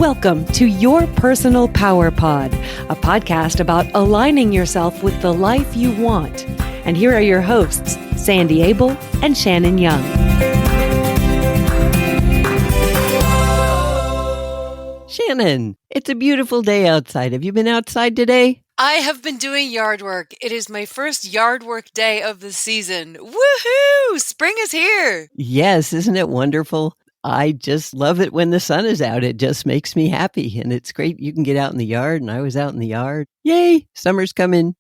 Welcome to Your Personal Power Pod, a podcast about aligning yourself with the life you want. And here are your hosts, Sandy Abel and Shannon Young. Shannon, it's a beautiful day outside. Have you been outside today? I have been doing yard work. It is my first yard work day of the season. Woohoo! Spring is here. Yes, isn't it wonderful? I just love it when the sun is out. It just makes me happy. And it's great. You can get out in the yard. And I was out in the yard. Yay! Summer's coming.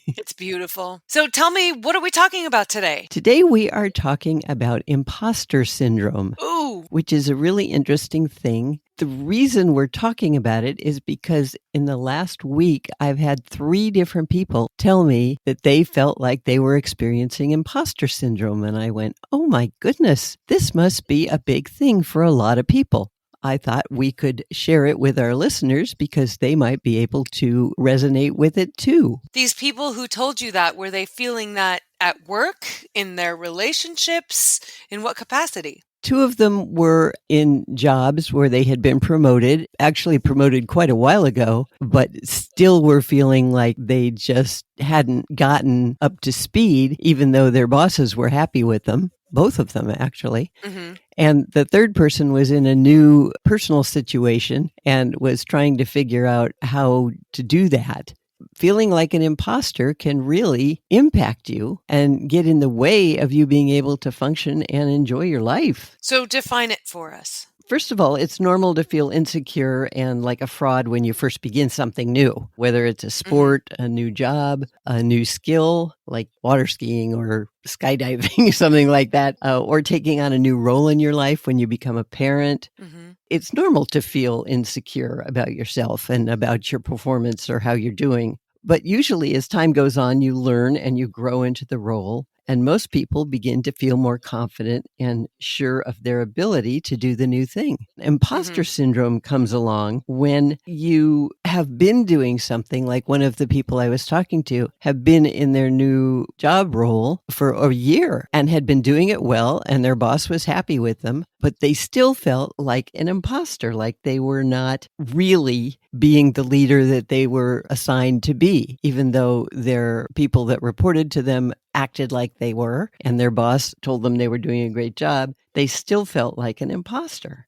It's beautiful. So tell me, what are we talking about today? Today we are talking about imposter syndrome. Ooh. Which is a really interesting thing. The reason we're talking about it is because in the last week, I've had 3 different people tell me that they felt like they were experiencing imposter syndrome. And I went, oh my goodness, this must be a big thing for a lot of people. I thought we could share it with our listeners because they might be able to resonate with it too. These people who told you that, were they feeling that at work, in their relationships, in what capacity? 2 of them were in jobs where they had been promoted, actually promoted quite a while ago, but still were feeling like they just hadn't gotten up to speed, even though their bosses were happy with them. Both of them, actually. Mm-hmm. And the third person was in a new personal situation and was trying to figure out how to do that. Feeling like an imposter can really impact you and get in the way of you being able to function and enjoy your life. So define it for us. First of all, it's normal to feel insecure and like a fraud when you first begin something new, whether it's a sport, a new job, a new skill like water skiing or skydiving, something like that, or taking on a new role in your life when you become a parent. Mm-hmm. It's normal to feel insecure about yourself and about your performance or how you're doing. But usually as time goes on, you learn and you grow into the role. And most people begin to feel more confident and sure of their ability to do the new thing. Imposter syndrome comes along when you have been doing something, like one of the people I was talking to have been in their new job role for a year and had been doing it well, and their boss was happy with them, but they still felt like an imposter, like they were not really being the leader that they were assigned to be, even though their people that reported to them acted like they were, and their boss told them they were doing a great job, they still felt like an imposter.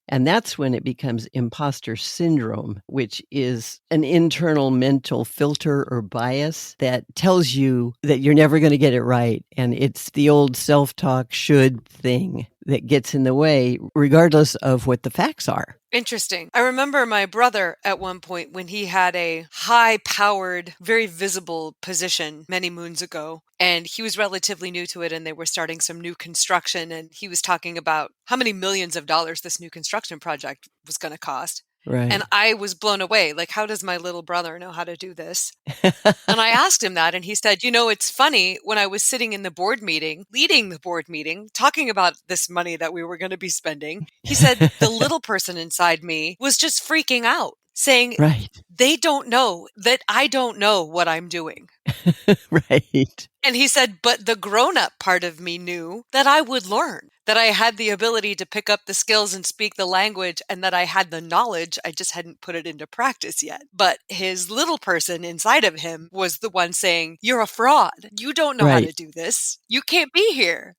And that's when it becomes imposter syndrome, which is an internal mental filter or bias that tells you that you're never going to get it right. And it's the old self-talk should thing that gets in the way, regardless of what the facts are. Interesting. I remember my brother at one point when he had a high-powered, very visible position many moons ago, and he was relatively new to it, and they were starting some new construction, and he was talking about how many millions of dollars this new construction project was going to cost. Right. And I was blown away. Like, how does my little brother know how to do this? And I asked him that, and he said, it's funny, when I was sitting in the board meeting, leading the board meeting, talking about this money that we were going to be spending, he said the little person inside me was just freaking out, saying, Right. They don't know that I don't know what I'm doing. Right. And he said, but the grown-up part of me knew that I would learn, that I had the ability to pick up the skills and speak the language, and that I had the knowledge. I just hadn't put it into practice yet. But his little person inside of him was the one saying, you're a fraud. You don't know how to do this. You can't be here.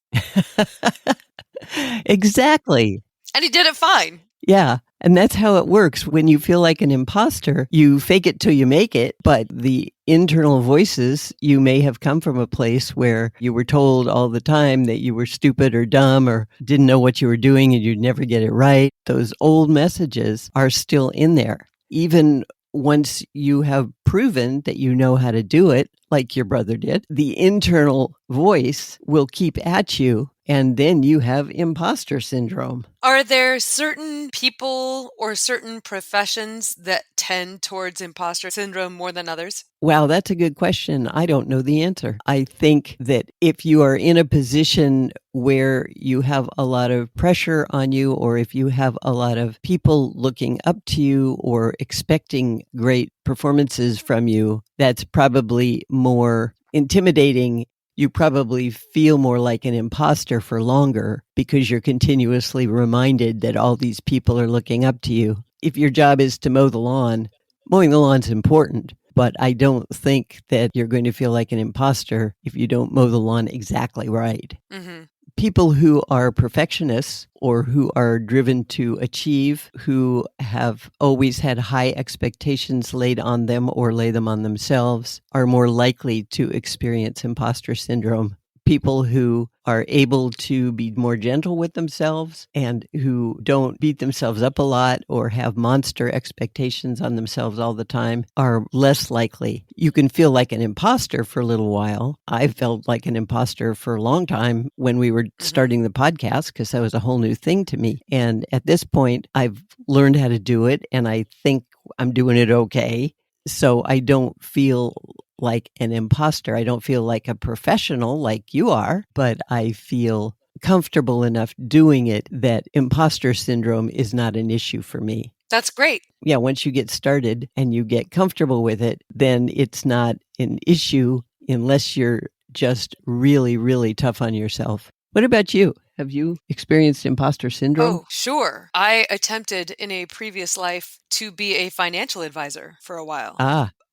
Exactly. And he did it fine. Yeah. And that's how it works. When you feel like an imposter, you fake it till you make it. But the internal voices, you may have come from a place where you were told all the time that you were stupid or dumb or didn't know what you were doing and you'd never get it right. Those old messages are still in there. Even once you have proven that you know how to do it, like your brother did, the internal voice will keep at you, and then you have imposter syndrome. Are there certain people or certain professions that tend towards imposter syndrome more than others? Wow, that's a good question. I don't know the answer. I think that if you are in a position where you have a lot of pressure on you, or if you have a lot of people looking up to you or expecting great performances from you, that's probably more intimidating. You probably feel more like an imposter for longer because you're continuously reminded that all these people are looking up to you. if your job is to mow the lawn, mowing the lawn's important. But I don't think that you're going to feel like an imposter if you don't mow the lawn exactly right. Mm-hmm. People who are perfectionists or who are driven to achieve, who have always had high expectations laid on them or lay them on themselves, are more likely to experience imposter syndrome. People who are able to be more gentle with themselves and who don't beat themselves up a lot or have monster expectations on themselves all the time are less likely. You can feel like an imposter for a little while. I felt like an imposter for a long time when we were starting the podcast because that was a whole new thing to me. And at this point, I've learned how to do it and I think I'm doing it okay. So I don't feel like an imposter. I don't feel like a professional like you are, but I feel comfortable enough doing it that imposter syndrome is not an issue for me. That's great. Yeah, once you get started and you get comfortable with it, then it's not an issue unless you're just really, really tough on yourself. What about you? Have you experienced imposter syndrome? Oh, sure. I attempted in a previous life to be a financial advisor for a while.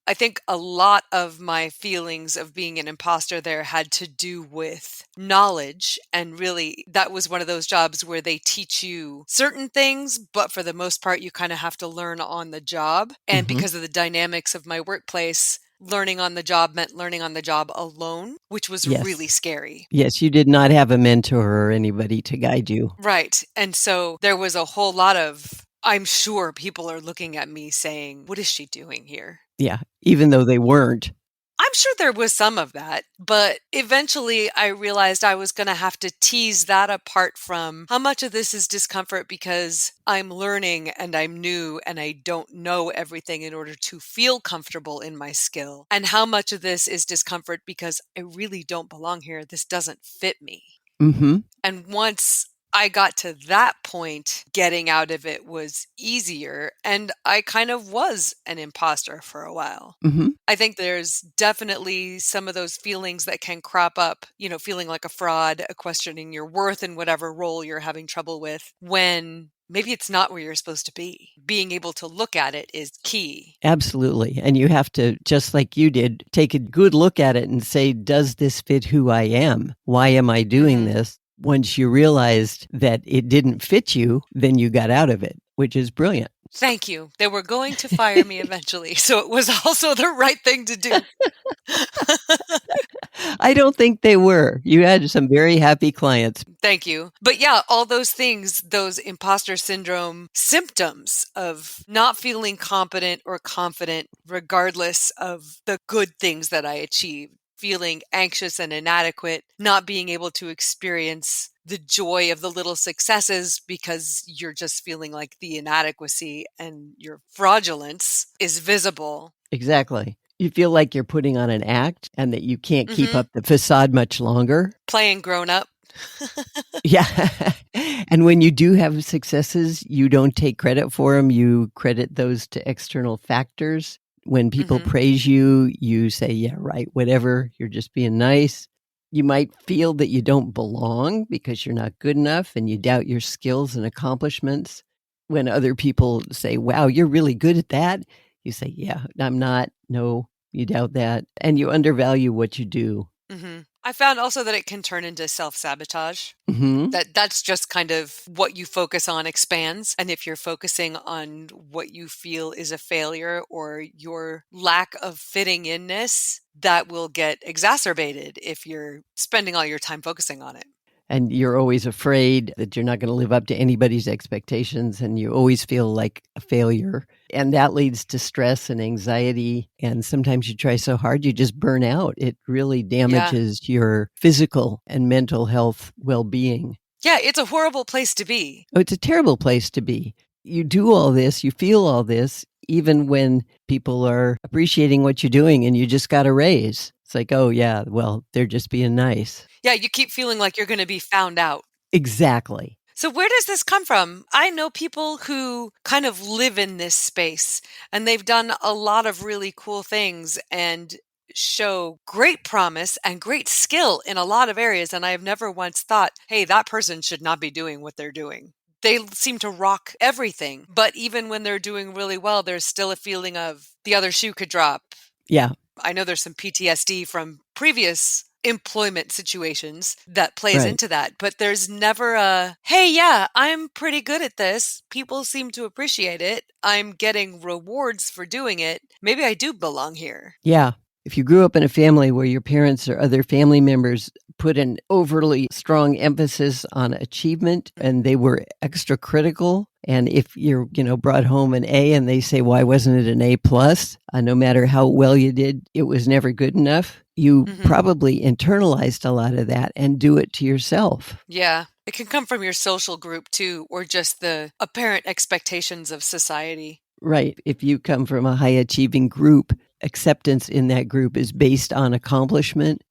I think a lot of my feelings of being an imposter there had to do with knowledge. And really, that was one of those jobs where they teach you certain things, but for the most part, you kind of have to learn on the job. And because of the dynamics of my workplace, learning on the job meant learning on the job alone, which was really scary. Yes, you did not have a mentor or anybody to guide you. Right. And so there was a whole lot of, I'm sure people are looking at me saying, what is she doing here? Yeah, even though they weren't. I'm sure there was some of that, but eventually I realized I was going to have to tease that apart from how much of this is discomfort because I'm learning and I'm new and I don't know everything in order to feel comfortable in my skill. And how much of this is discomfort because I really don't belong here. This doesn't fit me. Mm-hmm. And once I got to that point, getting out of it was easier. And I kind of was an imposter for a while. Mm-hmm. I think there's definitely some of those feelings that can crop up, feeling like a fraud, questioning your worth in whatever role you're having trouble with when maybe it's not where you're supposed to be. Being able to look at it is key. Absolutely. And you have to, just like you did, take a good look at it and say, does this fit who I am? Why am I doing this? Once you realized that it didn't fit you, then you got out of it, which is brilliant. Thank you. They were going to fire me eventually, so it was also the right thing to do. I don't think they were. You had some very happy clients. Thank you. But yeah, all those things, those imposter syndrome symptoms of not feeling competent or confident, regardless of the good things that I achieved, feeling anxious and inadequate, not being able to experience the joy of the little successes because you're just feeling like the inadequacy and your fraudulence is visible. Exactly. You feel like you're putting on an act and that you can't keep up the facade much longer. Playing grown up. Yeah. And when you do have successes, you don't take credit for them. You credit those to external factors. When people praise you, you say, yeah, right, whatever, you're just being nice. You might feel that you don't belong because you're not good enough and you doubt your skills and accomplishments. When other people say, wow, you're really good at that, you say, yeah, I'm not. No, you doubt that. And you undervalue what you do. I found also that it can turn into self-sabotage. That's just kind of what you focus on expands. And if you're focusing on what you feel is a failure or your lack of fitting inness, that will get exacerbated if you're spending all your time focusing on it. And you're always afraid that you're not going to live up to anybody's expectations, and you always feel like a failure. And that leads to stress and anxiety. And sometimes you try so hard, you just burn out. It really damages your physical and mental health well-being. Yeah, it's a horrible place to be. Oh, it's a terrible place to be. You do all this, you feel all this, even when people are appreciating what you're doing and you just got a raise. It's like, oh, yeah, well, they're just being nice. Yeah, you keep feeling like you're going to be found out. Exactly. So where does this come from? I know people who kind of live in this space and they've done a lot of really cool things and show great promise and great skill in a lot of areas. And I have never once thought, hey, that person should not be doing what they're doing. they seem to rock everything. But even when they're doing really well, there's still a feeling of the other shoe could drop. Yeah. I know there's some PTSD from previous employment situations that plays Right. into that, but there's never a, hey, yeah, I'm pretty good at this. People seem to appreciate it. I'm getting rewards for doing it. Maybe I do belong here. Yeah. If you grew up in a family where your parents or other family members put an overly strong emphasis on achievement and they were extra critical, and if you're, brought home an A and they say, why wasn't it an A plus? No matter how well you did, it was never good enough. You probably internalized a lot of that and do it to yourself. Yeah. It can come from your social group too, or just the apparent expectations of society. Right. If you come from a high achieving group, acceptance in that group is based on accomplishment.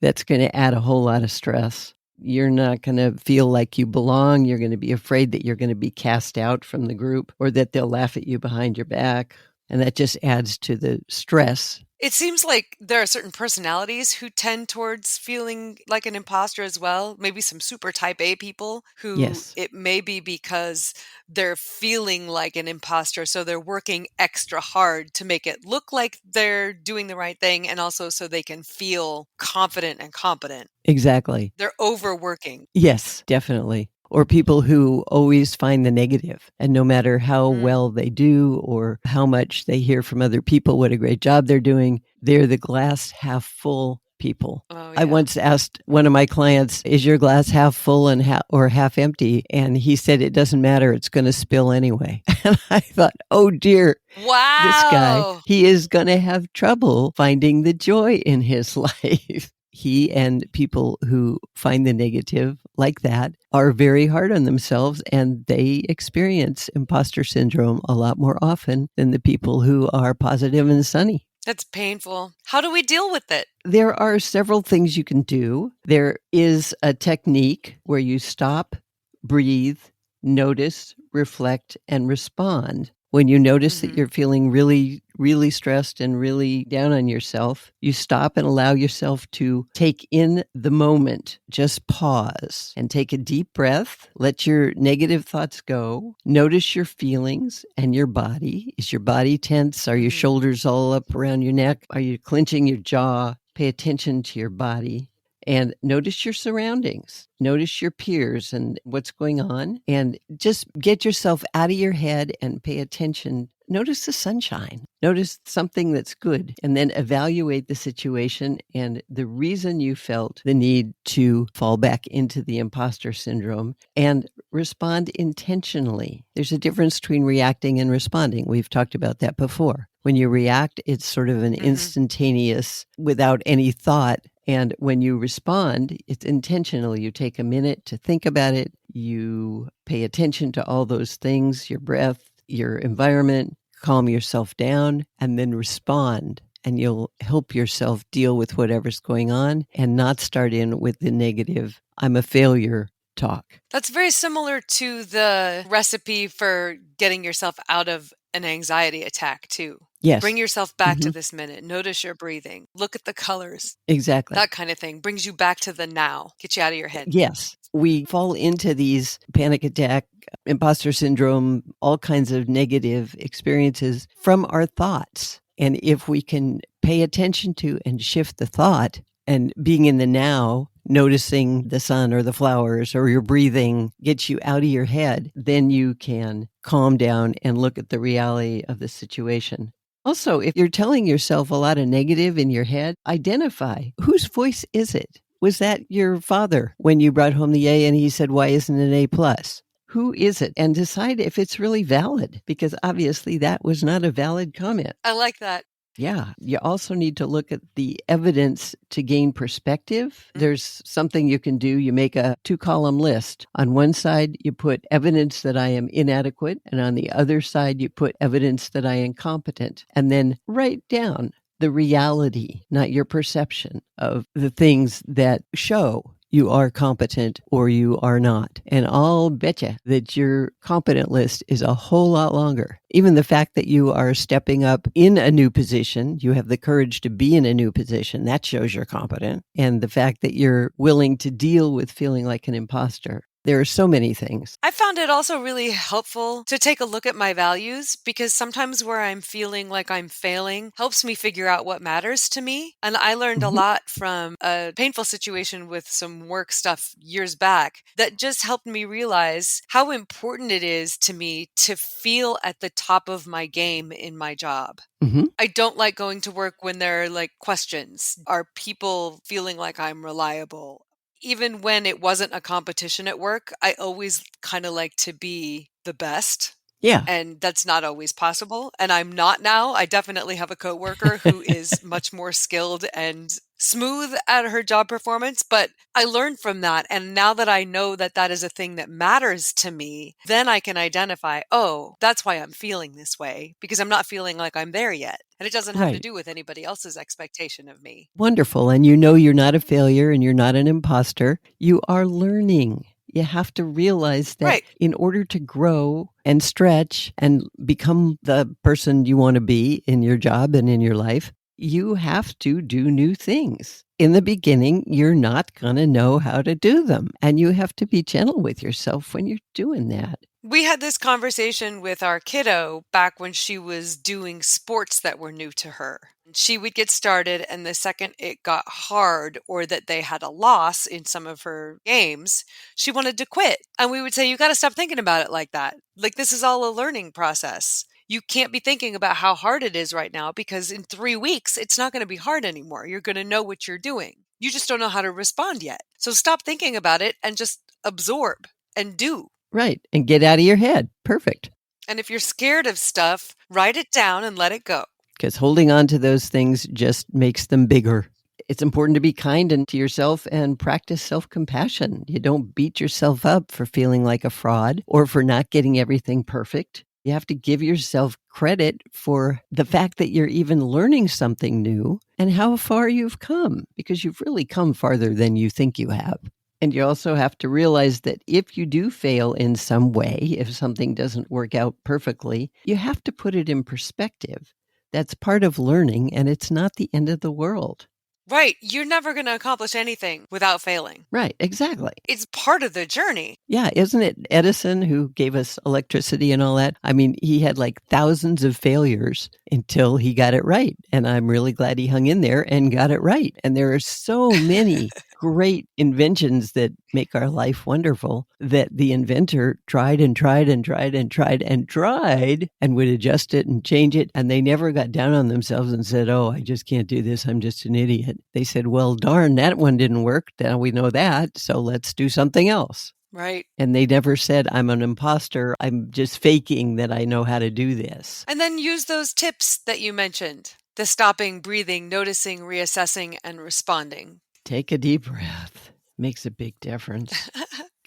That's going to add a whole lot of stress. You're not going to feel like you belong. You're going to be afraid that you're going to be cast out from the group or that they'll laugh at you behind your back. And that just adds to the stress. It seems like there are certain personalities who tend towards feeling like an imposter as well. Maybe some super type A people who Yes. it may be because they're feeling like an imposter. So they're working extra hard to make it look like they're doing the right thing. And also so they can feel confident and competent. Exactly. They're overworking. Yes, definitely. Or people who always find the negative, and no matter how well they do or how much they hear from other people what a great job they're doing, they're the glass half full people. Oh, I yeah. once asked one of my clients, is your glass half full and or half empty? And he said, it doesn't matter. It's going to spill anyway. And I thought, oh dear, Wow. this guy, he is going to have trouble finding the joy in his life. He and people who find the negative like that are very hard on themselves, and they experience imposter syndrome a lot more often than the people who are positive and sunny. That's painful. How do we deal with it? There are several things you can do. There is a technique where you stop, breathe, notice, reflect, and respond. When you notice that you're feeling really, really stressed and really down on yourself, you stop and allow yourself to take in the moment. Just pause and take a deep breath. Let your negative thoughts go. Notice your feelings and your body. Is your body tense? Are your shoulders all up around your neck? Are you clenching your jaw? Pay attention to your body. And notice your surroundings, notice your peers and what's going on, and just get yourself out of your head and pay attention. Notice the sunshine, notice something that's good, and then evaluate the situation and the reason you felt the need to fall back into the imposter syndrome, and respond intentionally. There's a difference between reacting and responding. We've talked about that before. When you react, it's sort of an instantaneous, without any thought. And when you respond, it's intentional. You take a minute to think about it. You pay attention to all those things, your breath, your environment, calm yourself down, and then respond. And you'll help yourself deal with whatever's going on and not start in with the negative, I'm a failure talk. That's very similar to the recipe for getting yourself out of an anxiety attack too. Yes. Bring yourself back to this minute. Notice your breathing. Look at the colors. Exactly. That kind of thing brings you back to the now. Get you out of your head. Yes. We fall into these panic attack, imposter syndrome, all kinds of negative experiences from our thoughts. And if we can pay attention to and shift the thought and being in the now, noticing the sun or the flowers or your breathing gets you out of your head, then you can calm down and look at the reality of the situation. Also, if you're telling yourself a lot of negative in your head, identify whose voice is it? Was that your father when you brought home the A and he said, why isn't it an A plus? Who is it? And decide if it's really valid, because obviously that was not a valid comment. I like that. Yeah. You also need to look at the evidence to gain perspective. There's something you can do. You make a 2-column list. On one side, you put evidence that I am inadequate. And on the other side, you put evidence that I am competent. And then write down the reality, not your perception of the things that show you are competent or you are not. And I'll bet you that your competent list is a whole lot longer. Even the fact that you are stepping up in a new position, you have the courage to be in a new position, that shows you're competent. And the fact that you're willing to deal with feeling like an imposter, There are so many things. I found it also really helpful to take a look at my values because sometimes where I'm feeling like I'm failing helps me figure out what matters to me. And I learned a Mhm. lot from a painful situation with some work stuff years back that just helped me realize how important it is to me to feel at the top of my game in my job. Mhm. I don't like going to work when there are like questions. Are people feeling like I'm reliable? Even when it wasn't a competition at work, I always kind of like to be the best. Yeah. And that's not always possible. And I'm not now. I definitely have a coworker who is much more skilled and smooth at her job performance, but I learned from that. And now that I know that that is a thing that matters to me, then I can identify, oh, that's why I'm feeling this way because I'm not feeling like I'm there yet. And it doesn't have to Right. do with anybody else's expectation of me. Wonderful. And you know you're not a failure and you're not an imposter. You are learning. You have to realize that Right. in order to grow and stretch and become the person you want to be in your job and in your life, you have to do new things. In the beginning, you're not going to know how to do them. And you have to be gentle with yourself when you're doing that. We had this conversation with our kiddo back when she was doing sports that were new to her. She would get started, and the second it got hard or that they had a loss in some of her games, she wanted to quit. And we would say, you got to stop thinking about it like that. Like, this is all a learning process. You can't be thinking about how hard it is right now because in 3 weeks, it's not going to be hard anymore. You're going to know what you're doing. You just don't know how to respond yet. So stop thinking about it and just absorb and do. Right. And get out of your head. Perfect. And if you're scared of stuff, write it down and let it go. Because holding on to those things just makes them bigger. It's important to be kind to yourself and practice self-compassion. You don't beat yourself up for feeling like a fraud or for not getting everything perfect. You have to give yourself credit for the fact that you're even learning something new and how far you've come, because you've really come farther than you think you have. And you also have to realize that if you do fail in some way, if something doesn't work out perfectly, you have to put it in perspective. That's part of learning, and it's not the end of the world. Right. You're never going to accomplish anything without failing. Right, exactly. It's part of the journey. Yeah, isn't it Edison who gave us electricity and all that? I mean, he had like thousands of failures until he got it right. And I'm really glad he hung in there and got it right. And there are so many great inventions that make our life wonderful that the inventor tried and tried and tried and tried and tried and would adjust it and change it. And they never got down on themselves and said, oh, I just can't do this. I'm just an idiot. They said, well, darn, that one didn't work. Now we know that. So let's do something else. Right. And they never said, I'm an imposter. I'm just faking that I know how to do this. And then use those tips that you mentioned. The stopping, breathing, noticing, reassessing, and responding. Take a deep breath. Makes a big difference.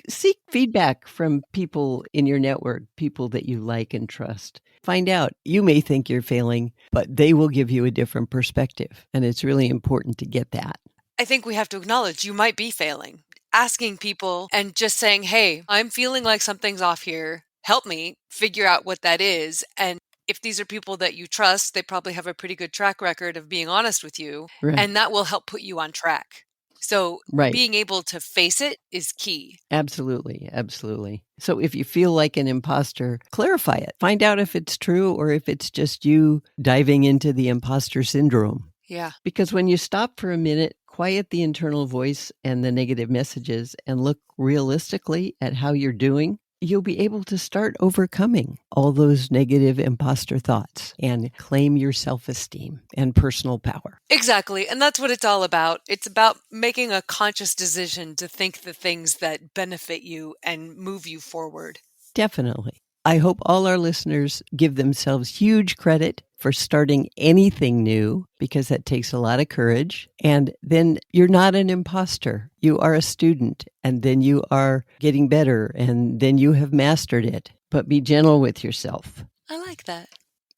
Seek feedback from people in your network, people that you like and trust. Find out. You may think you're failing, but they will give you a different perspective. And it's really important to get that. I think we have to acknowledge you might be failing. Asking people and just saying, hey, I'm feeling like something's off here. Help me figure out what that is. And if these are people that you trust, they probably have a pretty good track record of being honest with you. Right. And that will help put you on track. So Right. being able to face it is key. Absolutely. Absolutely. So if you feel like an imposter, clarify it. Find out if it's true or if it's just you diving into the imposter syndrome. Yeah. Because when you stop for a minute, quiet the internal voice and the negative messages and look realistically at how you're doing, you'll be able to start overcoming all those negative imposter thoughts and claim your self-esteem and personal power. Exactly. And that's what it's all about. It's about making a conscious decision to think the things that benefit you and move you forward. Definitely. I hope all our listeners give themselves huge credit for starting anything new, because that takes a lot of courage. And then you're not an imposter. You are a student, and then you are getting better, and then you have mastered it. But be gentle with yourself I like that.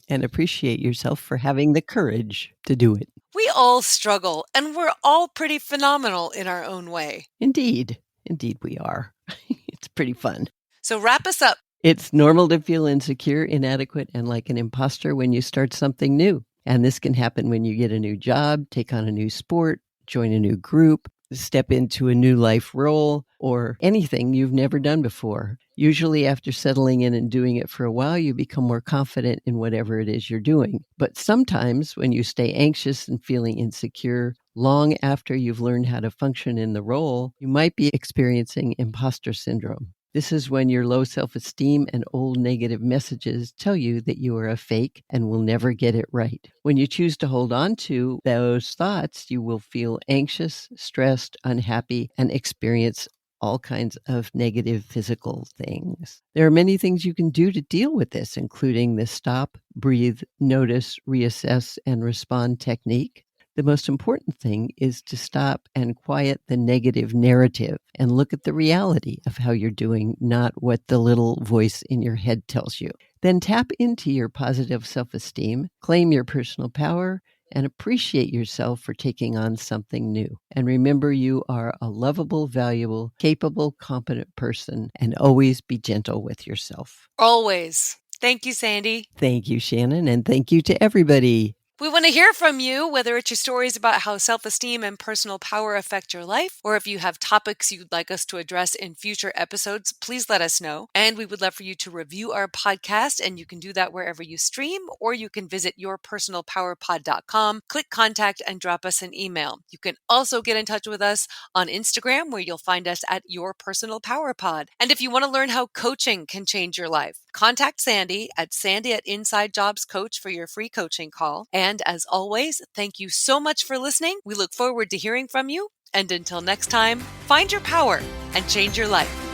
and appreciate yourself for having the courage to do it. We all struggle, and we're all pretty phenomenal in our own way. Indeed. Indeed we are. It's pretty fun. So wrap us up. It's normal to feel insecure, inadequate, and like an imposter when you start something new. And this can happen when you get a new job, take on a new sport, join a new group, step into a new life role, or anything you've never done before. Usually after settling in and doing it for a while, you become more confident in whatever it is you're doing. But sometimes when you stay anxious and feeling insecure, long after you've learned how to function in the role, you might be experiencing imposter syndrome. This is when your low self-esteem and old negative messages tell you that you are a fake and will never get it right. When you choose to hold on to those thoughts, you will feel anxious, stressed, unhappy, and experience all kinds of negative physical things. There are many things you can do to deal with this, including the stop, breathe, notice, reassess, and respond technique. The most important thing is to stop and quiet the negative narrative and look at the reality of how you're doing, not what the little voice in your head tells you. Then tap into your positive self-esteem, claim your personal power, and appreciate yourself for taking on something new. And remember, you are a lovable, valuable, capable, competent person, and always be gentle with yourself. Always. Thank you, Sandy. Thank you, Shannon, and thank you to everybody. We want to hear from you, whether it's your stories about how self-esteem and personal power affect your life, or if you have topics you'd like us to address in future episodes, please let us know. And we would love for you to review our podcast, and you can do that wherever you stream, or you can visit yourpersonalpowerpod.com, click contact, and drop us an email. You can also get in touch with us on Instagram, where you'll find us at Your Personal Power Pod. And if you want to learn how coaching can change your life, contact Sandy at Inside Jobs Coach for your free coaching call. And as always, thank you so much for listening. We look forward to hearing from you. And until next time, find your power and change your life.